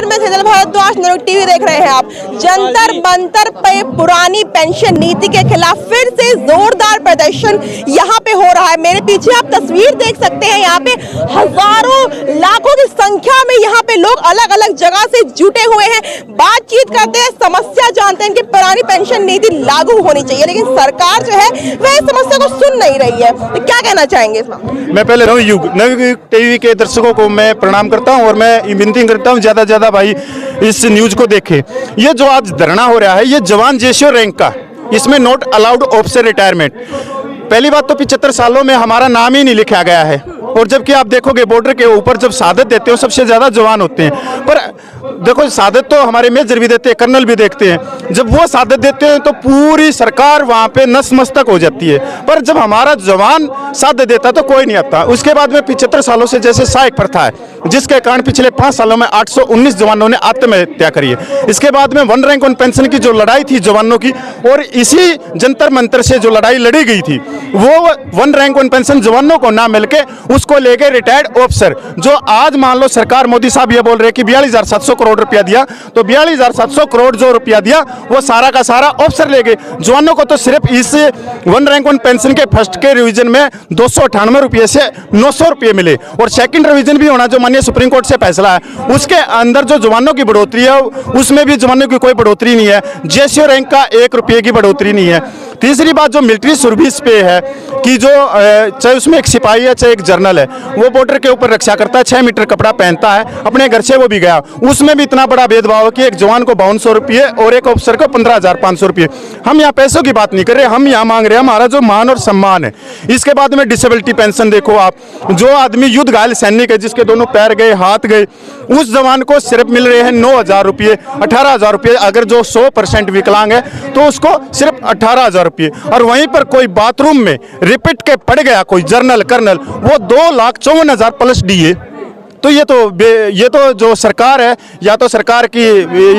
नमस्कार, मैं Sejal Bhardwaj, news TV देख रहे हैं आप। जंतर मंतर पे पुरानी पेंशन नीति के खिलाफ फिर से जोरदार प्रदर्शन यहाँ पे हो रहा है। मेरे पीछे आप तस्वीर देख सकते हैं, यहाँ पे हजारों लाखों की संख्या में यहाँ पे लोग अलग अलग जगह से जुटे हुए हैं, बातचीत करते हैं, समस्या जानते हैं कि पुरानी पेंशन नीति लागू होनी चाहिए, लेकिन सरकार जो है वह इस समस्या को सुन नहीं रही है। तो क्या कहना चाहेंगे इस बात? मैं पहले नवयुग टीवी के दर्शकों को मैं प्रणाम करता हूं और मैं विनती करता हूं ज्यादा से ज्यादा भाई इस न्यूज को देखें। ये जो आज धरना हो रहा है ये जवान जेसीओ रैंक का, इसमें नॉट अलाउड ऑफिसर रिटायरमेंट। पहली बात तो 75 सालों में हमारा नाम ही नहीं लिखा गया है, और जबकि आप देखोगे बॉर्डर के ऊपर जब शहादत देते हो सबसे ज्यादा जवान होते हैं। पर देखो शहादत तो हमारे मेजर भी देते हैं, कर्नल भी देखते हैं, जब वो शहादत देते हैं तो पूरी सरकार वहां पे नतमस्तक हो जाती है। पर जब हमारा जवान शहादत देता तो कोई नहीं आता। उसके बाद में 75 सालों से जैसे सहायक प्रथा है, जिसके कारण पिछले 5 सालों में 819 जवानों ने आत्महत्या करी है। इसके बाद में 1 रैंक 1 पेंशन की जो लड़ाई थी जवानों की, और इसी जंतर मंतर से जो लड़ाई लड़ी गई थी, वो 1 रैंक 1 पेंशन जवानों को ना मिलके उसको लेके रिटायर्ड ऑफिसर, जो आज मान लो सरकार मोदी साहब ये बोल रहे हैं कि 42,700 करोड़ रुपया दिया, तो 42,700 करोड़ जो रुपया दिया वो सारा का सारा ऑफिसर ले गए। जवानों को तो सिर्फ इस 1 रैंक 1 पेंशन के फर्स्ट के रिवीजन में 298 रुपये से 900 रुपये मिले, और सेकंड रिवीजन भी होना जो माननीय सुप्रीम कोर्ट से फैसला है, उसके अंदर जो जवानों की बढ़ोतरी है उसमें भी जवानों की कोई बढ़ोतरी नहीं है। जेसीओ रैंक का 1 रुपये की बढ़ोतरी नहीं है। तीसरी बात जो मिलिट्री सर्विस पे है कि जो चाहे उसमें एक सिपाही है चाहे एक जर्नल है, वो बॉर्डर के ऊपर रक्षा करता है, 6 मीटर कपड़ा पहनता है, अपने घर से वो भी गया, उसमें भी इतना बड़ा भेदभाव है कि एक जवान को 5200 रुपये और एक ऑफिसर को 15,500 रुपये। हम यहाँ पैसों की बात नहीं कर रहे, हम यहाँ मांग रहे हैं हमारा जो मान और सम्मान है। इसके बाद में डिसेबिलिटी पेंशन देखो आप, जो आदमी युद्ध घायल सैनिक है जिसके दोनों पैर गए हाथ गए, उस जवान को सिर्फ मिल रहे हैं 9,000 रुपये, 18,000 रुपये। अगर जो 100% विकलांग है तो उसको सिर्फ 18,000 रुपये। और वहीं पर कोई बाथरूम में रिपीट के पड़ गया कोई जर्नल कर्नल, वो 2,54,000 प्लस डीए। तो ये तो जो सरकार है, या तो सरकार की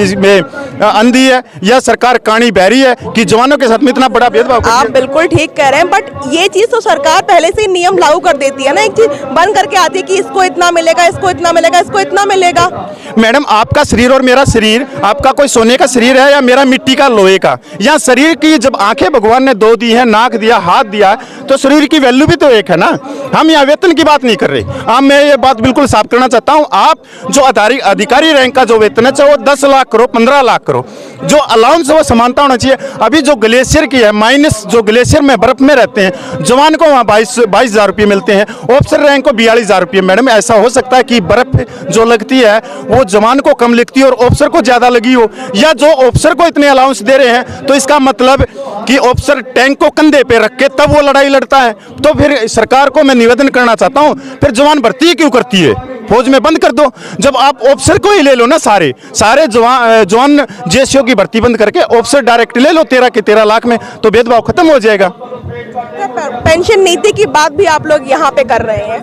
इसमें अंधी है या सरकार कानी बहरी है कि जवानों के साथ में इतना बड़ा भेदभाव। आप बिल्कुल ठीक कह रहे हैं, बट ये चीज तो सरकार पहले से ही नियम लागू कर देती है ना, एक चीज बंद करके आती है कि इसको इतना मिलेगा, इसको इतना मिलेगा, इसको इतना मिलेगा। मैडम आपका शरीर और मेरा शरीर, आपका कोई सोने का शरीर है या मेरा मिट्टी का लोहे का, या शरीर की जब आंखें भगवान ने 2 दी है, नाक दिया, हाथ दिया, तो शरीर की वैल्यू भी तो एक है ना। हम यहाँ वेतन की बात नहीं कर रहे। अब मैं ये बात बिल्कुल साफ करना चाहता हूं, आप जो अधिकारी रैंक का जो वेतन है चाहे वो 10 लाख करो 15 लाख करो, जो अलाउंस है वो समानता होना चाहिए। अभी जो ग्लेशियर की है माइनस, जो ग्लेशियर में बर्फ में रहते हैं जवान को वहाँ 22,000 रुपये मिलते हैं, ऑफिसर रैंक को 42,000 रुपये। मैडम ऐसा हो सकता है कि बर्फ जो लगती है वो जवान को कम लगती है और ऑफिसर को ज्यादा लगी हो, या जो ऑफिसर को इतने अलाउंस दे रहे हैं तो इसका मतलब कि ऑफिसर टैंक को कंधे पे रख के तब वो लड़ाई लड़ता है। तो फिर सरकार को मैं निवेदन करना चाहता हूँ, फिर जवान भर्ती क्यों करती है? फौज में बंद कर दो। जब आप ऑफिसर को ही ले लो ना, सारे जवान जेसीओ की भर्ती बंद करके ऑफिसर डायरेक्ट ले लो 13 के 13 लाख में, तो भेदभाव खत्म हो जाएगा। पेंशन नीति की बात भी आप लोग यहाँ पे कर रहे हैं,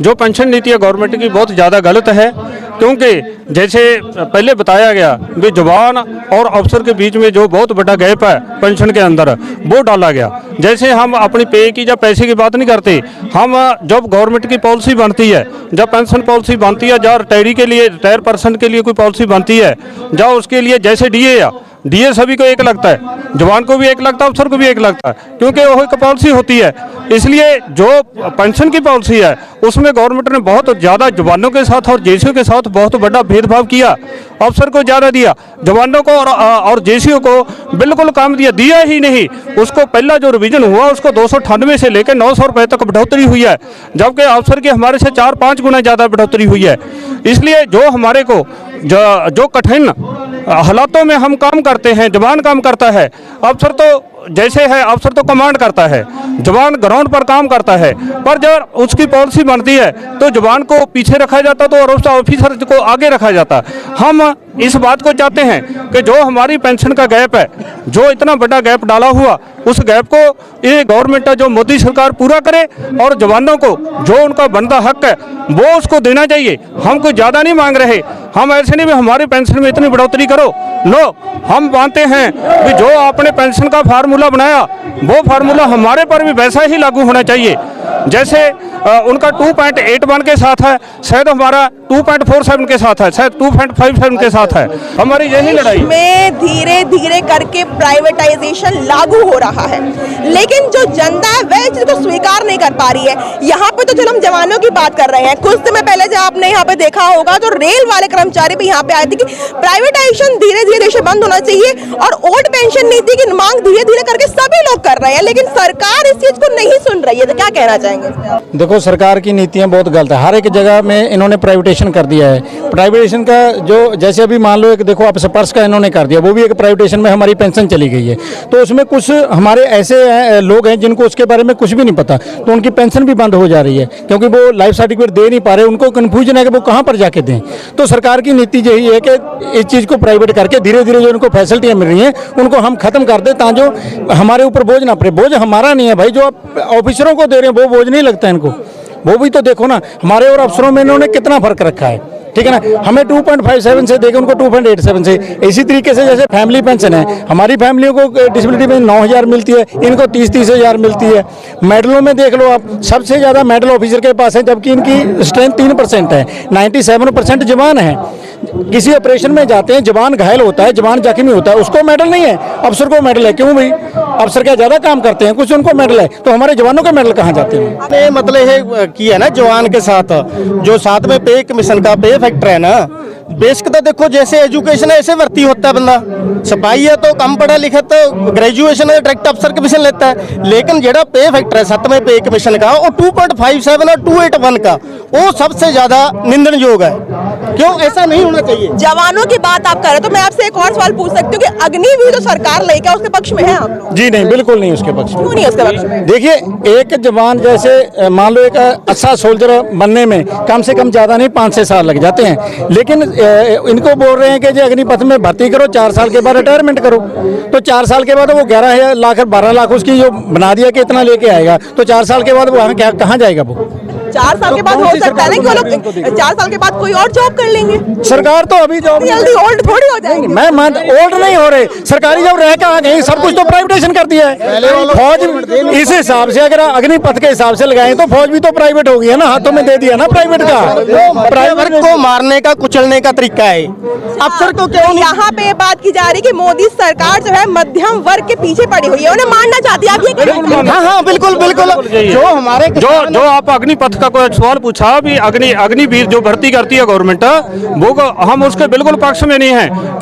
जो पेंशन नीति है गवर्नमेंट की बहुत ज़्यादा गलत है, क्योंकि जैसे पहले बताया गया भी जवान और अफसर के बीच में जो बहुत बड़ा गैप है पेंशन के अंदर वो डाला गया। जैसे हम अपनी पे की या पैसे की बात नहीं करते, हम जब गवर्नमेंट की पॉलिसी बनती है, जब पेंशन पॉलिसी बनती है, जब रिटायरी के लिए रिटायर पर्सन के लिए कोई पॉलिसी बनती है, जब उसके लिए जैसे डीए सभी को एक लगता है, जवान को भी एक लगता है, अफसर को भी एक लगता है, क्योंकि वो एक पॉलिसी होती है। इसलिए जो पेंशन की पॉलिसी है उसमें गवर्नमेंट ने बहुत ज़्यादा जवानों के साथ और जेसीओ के साथ बहुत बड़ा भेदभाव किया। अफसर को ज़्यादा दिया, जवानों को और जेसीओ को बिल्कुल कम दिया ही नहीं। उसको पहला जो रिवीजन हुआ उसको 298 से लेकर 900 रुपये तक बढ़ोतरी हुई है, जबकि अफसर की हमारे से 4-5 गुना ज़्यादा बढ़ोतरी हुई है। इसलिए जो हमारे को जो कठिन हालातों में हम काम करते हैं, जवान काम करता है, अफसर तो जैसे है अफसर तो कमांड करता है, जवान ग्राउंड पर काम करता है, पर जब उसकी पॉलिसी बनती है तो जवान को पीछे रखा जाता तो और उसका ऑफिसर को आगे रखा जाता। हम इस बात को चाहते हैं कि जो हमारी पेंशन का गैप है, जो इतना बड़ा गैप डाला हुआ, उस गैप को ये गवर्नमेंट है जो मोदी सरकार पूरा करे, और जवानों को जो उनका बनता हक है वो उसको देना चाहिए। हम कोई ज़्यादा नहीं मांग रहे, हम ऐसे नहीं भी हमारी पेंशन में इतनी बढ़ोतरी करो, नो, हम मानते हैं कि जो आपने पेंशन का फार्मूला बनाया वो फार्मूला हमारे पर भी वैसा ही लागू होना चाहिए। जैसे उनका 2.81 के साथ है, शायद हमारा 2.47 के साथ है, शायद 2.57 के साथ है। हमारी यही लड़ाई में धीरे धीरे करके प्राइवेटाइजेशन लागू हो रहा है, लेकिन जो जनता है वह चीज को स्वीकार नहीं कर पा रही है। यहाँ पे तो चलो हम जवानों की बात कर रहे हैं, कुछ समय पहले जब आपने यहाँ पे देखा होगा तो रेल वाले कर्मचारी भी यहाँ पे आए थे कि प्राइवेटाइजेशन धीरे धीरे देश में बंद होना चाहिए और ओल्ड पेंशन नीति की मांग धीरे धीरे करके सभी लोग कर रहे हैं, लेकिन सरकार इस चीज को नहीं सुन रही है। तो क्या कहना चाहेंगे? देखो, सरकार की नीतियां बहुत गलत है। हर एक जगह में इन्होंने प्राइवेटेशन कर दिया है। प्राइवेटेशन का जो जैसे अभी मान लो एक देखो आप स्पर्श का इन्होंने कर दिया, वो भी एक प्राइवेटेशन में हमारी पेंशन चली गई है। तो उसमें कुछ हमारे ऐसे लोग हैं जिनको उसके बारे में कुछ भी नहीं पता, तो उनकी पेंशन भी बंद हो जा रही है क्योंकि वो लाइफ सर्टिफिकेट दे नहीं पा रहे। उनको कन्फ्यूजन है कि वो कहाँ पर जाके दें। तो सरकार की नीति यही है कि इस चीज़ को प्राइवेट करके धीरे धीरे जो उनको फैसिलिटियाँ मिल रही हैं उनको हम खत्म कर दें, ताकि जो हमारे ऊपर बोझ ना पड़े। बोझ हमारा नहीं है भाई, जो आप ऑफिसरों को दे रहे हैं वो बोझ नहीं लगता इनको। वो भी तो देखो ना, हमारे और अफसरों में इन्होंने कितना फर्क रखा है, ठीक है ना। हमें 2.57 से देके उनको 2.87 से। इसी तरीके से जैसे फैमिली पेंशन है, हमारी फैमिलियों को डिसेबिलिटी में 9,000 मिलती है, इनको 30-30 हज़ार मिलती है। मेडलों में देख लो आप, सबसे ज़्यादा मेडल ऑफिसर के पास है, जबकि इनकी स्ट्रेंथ 3% है। 97% जवान है। किसी ऑपरेशन में जाते हैं, जवान घायल होता है, जवान जख्मी होता है, उसको मेडल नहीं है, अफसर को मेडल है। क्यों भाई? अफसर क्या ज़्यादा काम करते हैं, कुछ उनको मेडल है, तो हमारे जवानों के मेडल कहाँ जाते हैं? मतलब है कि है ना, जवान के साथ जो साथ में पे कमीशन का पे फैक्टर है ना, बेसिक तो देखो जैसे एजुकेशन है ऐसे भर्ती होता है बंदा। सिपाही है तो कम पढ़ा लिखा तो ग्रेजुएशन है डायरेक्ट अफसर कमीशन लेता है, लेकिन जेड़ा पे फैक्टर है 7वें पे कमीशन का वो 2.57 और 281 का वो सबसे ज्यादा निंदनयोग है। क्यों ऐसा नहीं होना चाहिए? जवानों की बात आप कर रहे हो तो मैं आपसे एक और सवाल पूछ सकती हूँ कि अग्निवीर जो सरकार लेके उसके पक्ष में है आप लोग? जी नहीं, बिल्कुल नहीं उसके पक्ष में। क्यों नहीं उसके पक्ष में? देखिए, एक जवान जैसे मान लो एक अच्छा सोल्जर बनने में कम से कम ज़्यादा नहीं 5-6 साल लग जाते हैं, लेकिन इनको बोल रहे हैं कि जो अग्निपथ में भर्ती करो, 4 साल के बाद रिटायरमेंट करो। तो 4 साल के बाद वो 11 लाख 12 लाख उसकी जो बना दिया कि इतना लेके आएगा, तो 4 साल के बाद वो कहाँ जाएगा? वो 4 साल के बाद हो सकता है ना कि वो लोग 4 साल के बाद कोई और जॉब कर लेंगे। सरकार तो अभी जॉब जल्दी ओल्ड थोड़ी हो जाएंगे। मैं ओल्ड नहीं हो रहे, सरकारी जॉब रह कहाँ गई? सब कुछ तो प्राइवेटेशन कर दिया है। फौज इस हिसाब से अगर अग्निपथ के हिसाब से लगाएं तो फौज भी तो प्राइवेट हो गई है ना, हाथों में दे दिया ना प्राइवेट का। प्राइवेट को मारने का कुचलने का तरीका है अफसर को। क्यों यहाँ पे बात की जा रही कि मोदी सरकार जो है मध्यम वर्ग के पीछे पड़ी हुई है, उन्हें मारना चाहती है। आप ये कह रहे हैं? हाँ बिल्कुल बिल्कुल। जो हमारे जो आप अग्निपथ का कोई सवाल पूछा भी, अग्निवीर जो भर्ती करती है गवर्नमेंट, वो हम उसके बिल्कुल पक्ष में नहीं है।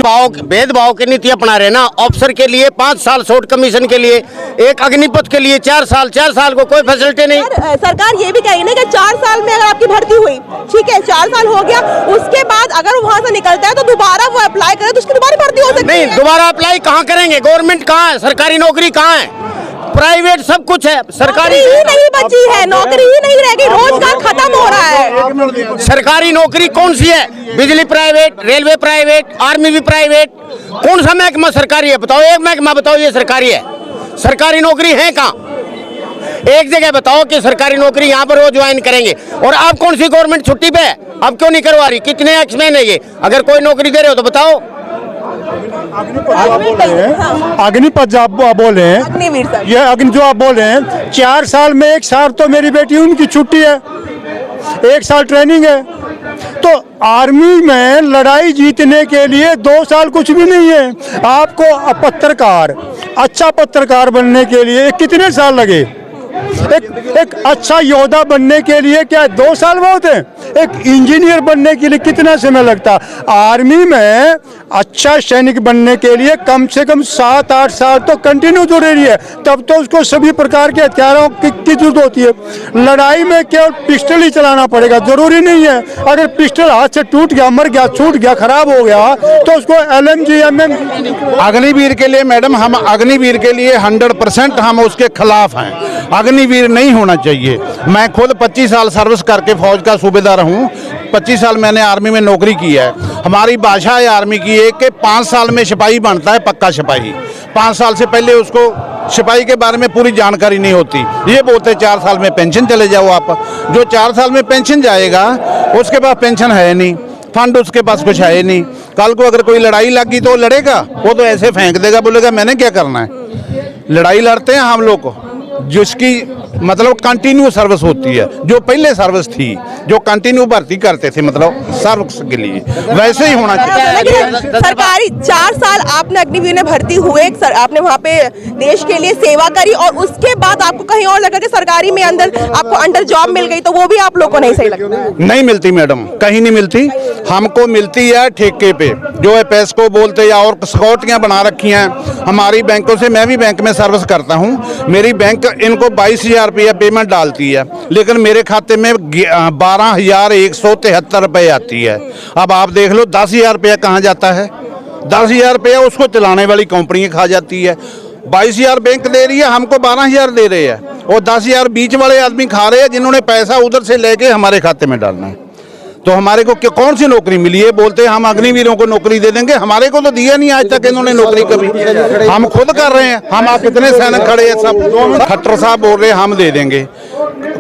भेदभाव की नीति अपना रहे ना। अफसर के लिए 5 साल शॉर्ट कमीशन के लिए, एक अग्निपथ के लिए 4 साल को कोई फैसिलिटी नहीं। सरकार ये भी कही ना कि 4 साल में अगर आपकी भर्ती हुई, ठीक है 4 साल हो गया, उसके बाद अगर वहाँ से निकलता है तो दोबारा वो अप्लाई करे तो उसकी दोबारा भर्ती हो सकती है। नहीं, दोबारा अप्लाई कहाँ करेंगे? गवर्नमेंट कहाँ है? सरकारी नौकरी कहाँ है? प्राइवेट सब कुछ है, सरकारी ही नहीं बची है, नौकरी ही नहीं रहेगी, रोजगार खत्म हो रहा है। सरकारी नौकरी कौन सी है? बिजली प्राइवेट, रेलवे प्राइवेट, आर्मी भी प्राइवेट। कौन सा महकमा सरकारी है? बताओ एक महकमा बताओ ये सरकारी है। सरकारी नौकरी है कहाँ? एक जगह बताओ कि सरकारी नौकरी यहाँ पर वो ज्वाइन करेंगे। और आप कौन सी गवर्नमेंट छुट्टी पे है? अब क्यों नहीं करवा रही? कितने एक्समैन है ये? अगर कोई नौकरी दे रहे हो तो बताओ। अग्निपथ जो आप बोल रहे हैं, अग्निवीर सर, ये अग्नि जो आप बोल रहे हैं, 4 साल में 1 साल तो मेरी बेटी उनकी छुट्टी है, 1 साल ट्रेनिंग है। तो आर्मी में लड़ाई जीतने के लिए 2 साल कुछ भी नहीं है। आपको पत्रकार, अच्छा पत्रकार बनने के लिए कितने साल लगे? एक अच्छा योद्धा बनने के लिए क्या 2 साल बहुत है? एक इंजीनियर बनने के लिए कितना समय लगता? आर्मी में अच्छा सैनिक बनने के लिए कम से कम 7-8 साल तो कंटिन्यू जरूरी है, तब तो उसको सभी प्रकार के हथियारों की जरूरत होती है। लड़ाई में केवल पिस्टल ही चलाना पड़ेगा, जरूरी नहीं है। अगर पिस्टल हाथ से टूट गया, मर गया, छूट गया, खराब हो गया तो उसको LMG MM। अग्निवीर के लिए मैडम, हम अग्निवीर के लिए 100% हम उसके खिलाफ हैं। अग्निवीर नहीं होना चाहिए। मैं खुद 25 साल सर्विस करके फौज का सूबेदार हूँ। 25 साल मैंने आर्मी में नौकरी की है। हमारी भाषा है आर्मी की है कि 5 साल में सिपाही बनता है, पक्का सिपाही। 5 साल से पहले उसको सिपाही के बारे में पूरी जानकारी नहीं होती। ये बोलते 4 साल में पेंशन चले जाओ आप। जो 4 साल में पेंशन जाएगा उसके पास पेंशन है नहीं, फंड उसके पास कुछ है नहीं। कल को अगर कोई लड़ाई लगी तो लड़ेगा? वो तो ऐसे फेंक देगा, बोलेगा मैंने क्या करना है। लड़ाई लड़ते हैं हम लोग, जिसकी मतलब कंटिन्यू सर्विस होती है, जो पहले सर्विस थी, जो कंटिन्यू भर्ती करते थे मतलब सर्विस के लिए, वैसे ही होना चाहिए। सरकारी 4 साल आपने अग्निवीर में भर्ती हुए, आपने वहाँ पे देश के लिए सेवा करी और उसके बाद आपको कहीं और लगा कि सरकारी में अंदर आपको अंडर जॉब मिल गई, तो वो भी आप लोगों को नहीं सही लगता? नहीं मिलती मैडम, कहीं नहीं मिलती। हमको मिलती है ठेके पे, जो है पेस्को बोलते या और सिक्योरिटियाँ बना रखी हैं हमारी बैंकों से। मैं भी बैंक में सर्विस करता हूँ, मेरी बैंक इनको 22,000 रुपया पेमेंट डालती है, लेकिन मेरे खाते में 12,173 रुपये आती है। अब आप देख लो 10,000 रुपया कहाँ जाता है? 10,000 रुपया उसको चलाने वाली कंपनी खा जाती है। 22,000 बैंक दे रही है, हमको 12,000 दे रहे हैं, और 10,000 बीच वाले आदमी खा रहे हैं, जिन्होंने पैसा उधर से लेके हमारे खाते में डालना है। तो हमारे को कौन सी नौकरी मिली है? बोलते हैं हम अग्निवीरों को नौकरी दे देंगे, हमारे को तो दिया नहीं आज तक इन्होंने नौकरी कभी। हम खुद कर रहे हैं, हम आप कितने सैनिक खड़े हैं सब। खट्टर साहब बोल रहे हैं हम दे देंगे।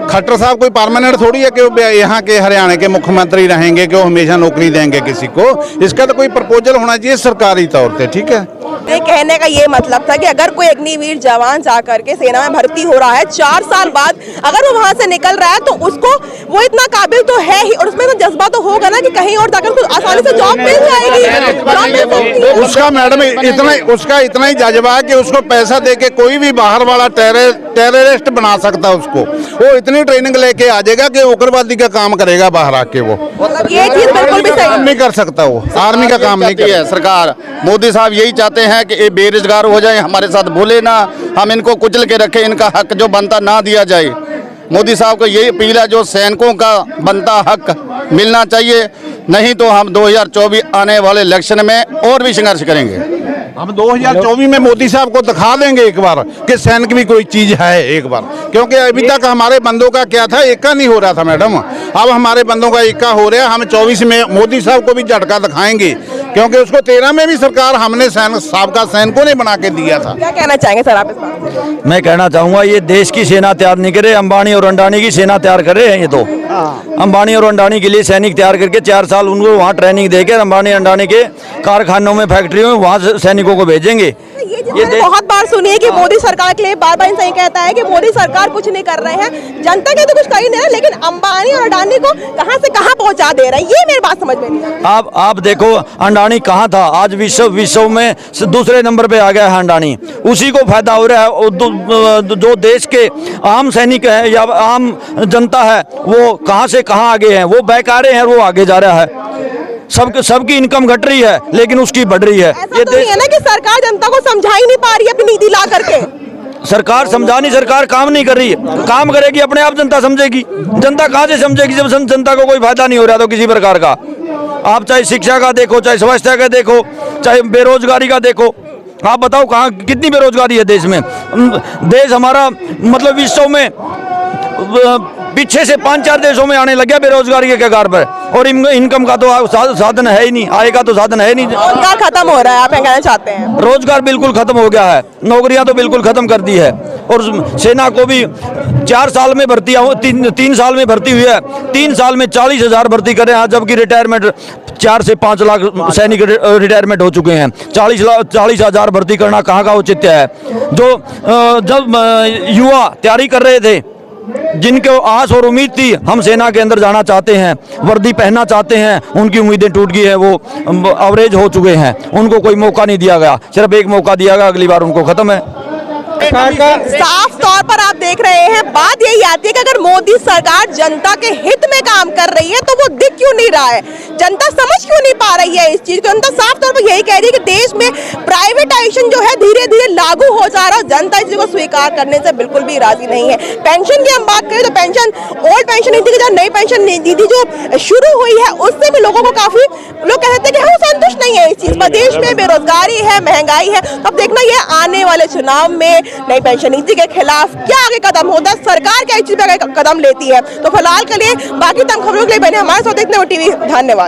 खट्टर साहब कोई परमानेंट थोड़ी है कि वो यहाँ के हरियाणा के मुख्यमंत्री रहेंगे कि वो हमेशा नौकरी देंगे किसी को। इसका तो कोई प्रपोजल होना चाहिए सरकारी तौर पे, ठीक है। ये कहने का ये मतलब था कि अगर कोई अग्निवीर जवान जाकर के सेना में भर्ती हो रहा है 4 साल बाद, अगर वो वहां से निकल रहा है तो उसको वो इतना काबिल तो है ही, और उसमें तो जज्बा तो होगा ना कि कहीं और जाकर उसको आसानी से जॉब मिल जाएगी। उसका मैडम उसका इतना ही जज्बा है कि उसको पैसा दे के कोई भी बाहर वाला टेररिस्ट बना सकता है उसको। वो इतनी ट्रेनिंग लेके आ जाएगा कि उग्रवादी का काम करेगा बाहर आके। वो मतलब ये चीज बिल्कुल भी सही नहीं कर सकता, वो आर्मी का काम नहीं है। सरकार मोदी साहब यही चाहते हैं कि ये बेरोजगार हो जाए, हमारे साथ बोले ना, हम इनको कुचल के रखें, इनका हक जो बनता ना दिया जाए। मोदी साहब को यही अपील है, जो सैनिकों का बनता हक मिलना चाहिए, नहीं तो हम 2024 आने वाले इलेक्शन में और भी संघर्ष करेंगे। हम 2024 में मोदी साहब को दिखा देंगे एक बार कि सैनिक भी कोई चीज है एक बार, क्योंकि अभी तक हमारे बंदों का क्या था, एका नहीं हो रहा था मैडम। अब हमारे बंदों का एका हो रहा है। हम 24 में मोदी साहब को भी झटका दिखाएंगे, क्योंकि उसको 13 में भी सरकार हमने साबका सैनिकों ने बना के दिया था। क्या कहना चाहेंगे सर आप इस बात? मैं कहना चाहूँगा ये देश की सेना तैयार नहीं करे, अंबानी और अंडानी की सेना तैयार कर रहे हैं ये तो। अंबानी और अंडानी के लिए सैनिक तैयार करके 4 साल उनको वहाँ ट्रेनिंग देकर अंबानी अंडानी के कारखानों में, फैक्ट्रियों में वहाँ सैनिकों को भेजेंगे। ये बहुत बार सुनी है कि मोदी सरकार के लिए बार बार सही कहता है कि मोदी सरकार कुछ नहीं कर रहे हैं, जनता के तो कुछ कर ही नहीं रहे, लेकिन अंबानी और अडानी को कहां से कहां पहुंचा दे रहे हैं, ये मेरी बात समझ में नहीं आ रही। आप देखो अंडानी कहाँ था, आज विश्व में दूसरे नंबर पे आ गया है अंडानी। उसी को फायदा हो रहा है। जो देश के आम सैनिक है या आम जनता है वो कहाँ से कहाँ आगे हैं, वो बेकारे हैं, वो आगे जा रहा है। सबकी इनकम घट रही है लेकिन उसकी बढ़ रही है। ऐसा तो नहीं है ना कि सरकार जनता को समझा ही नहीं पा रही है अपनी नीति ला करके? सरकार समझानी, सरकार काम नहीं कर रही है। काम करेगी अपने आप जनता समझेगी। जनता कहाँ से समझेगी जब जनता को कोई फायदा नहीं हो रहा तो किसी प्रकार का। आप चाहे शिक्षा का देखो, चाहे स्वास्थ्य का देखो, चाहे बेरोजगारी का देखो। आप बताओ कहाँ कितनी बेरोजगारी है देश में। देश हमारा मतलब विश्व में पीछे से 5-4 देशों में आने लग गया बेरोजगारी के कगार पर, और इनकम का तो साधन है ही नहीं, आय का तो साधन है नहीं। रोजगार खत्म हो रहा है, आप कहना चाहते हैं? रोजगार बिल्कुल खत्म हो गया है, नौकरियां तो बिल्कुल खत्म कर दी है। और सेना को भी 4 साल में भर्ती 3 साल में भर्ती हुई है, 3 साल में 40,000 भर्ती कर रहे हैं, जबकि रिटायरमेंट 4 से 5 लाख सैनिक रिटायरमेंट हो चुके हैं। 40,000 भर्ती करना कहाँ का औचित्य है? जो जब युवा तैयारी कर रहे थे, जिनको आस और उम्मीद थी हम सेना के अंदर जाना चाहते हैं, वर्दी पहनना चाहते हैं, उनकी उम्मीदें टूट गई है, वो अवरेज हो चुके हैं। उनको कोई मौका नहीं दिया गया, सिर्फ एक मौका दिया गया, अगली बार उनको खत्म है। साफ तौर पर आप देख रहे हैं, बात यही आती है कि अगर मोदी सरकार जनता के हित में काम कर रही है तो वो दिख क्यों नहीं रहा है, जनता समझ क्यों नहीं पा रही है इस चीज को। जनता साफ तौर पर यही कह रही है कि देश में प्राइवेटाइजेशन जो है धीरे धीरे लागू हो जा रहा है, जनता इस चीज को स्वीकार करने से बिल्कुल भी राजी नहीं है। पेंशन की हम बात करें तो पेंशन, ओल्ड पेंशन नीति की जो नई पेंशन नीति जो शुरू हुई है उससे भी लोगों को काफी लोग कहते हैं कि हम संतुष्ट नहीं है इस चीज पर। देश में बेरोजगारी है, महंगाई है, अब देखना ये आने वाले चुनाव में नई पेंशन नीति के खिलाफ क्या आगे कदम होता है, सरकार क्या इस चीज पे कदम लेती है। तो फिलहाल के लिए बाकी तमाम खबरों के लिए बने हमारे साथ देखने टीवी। धन्यवाद।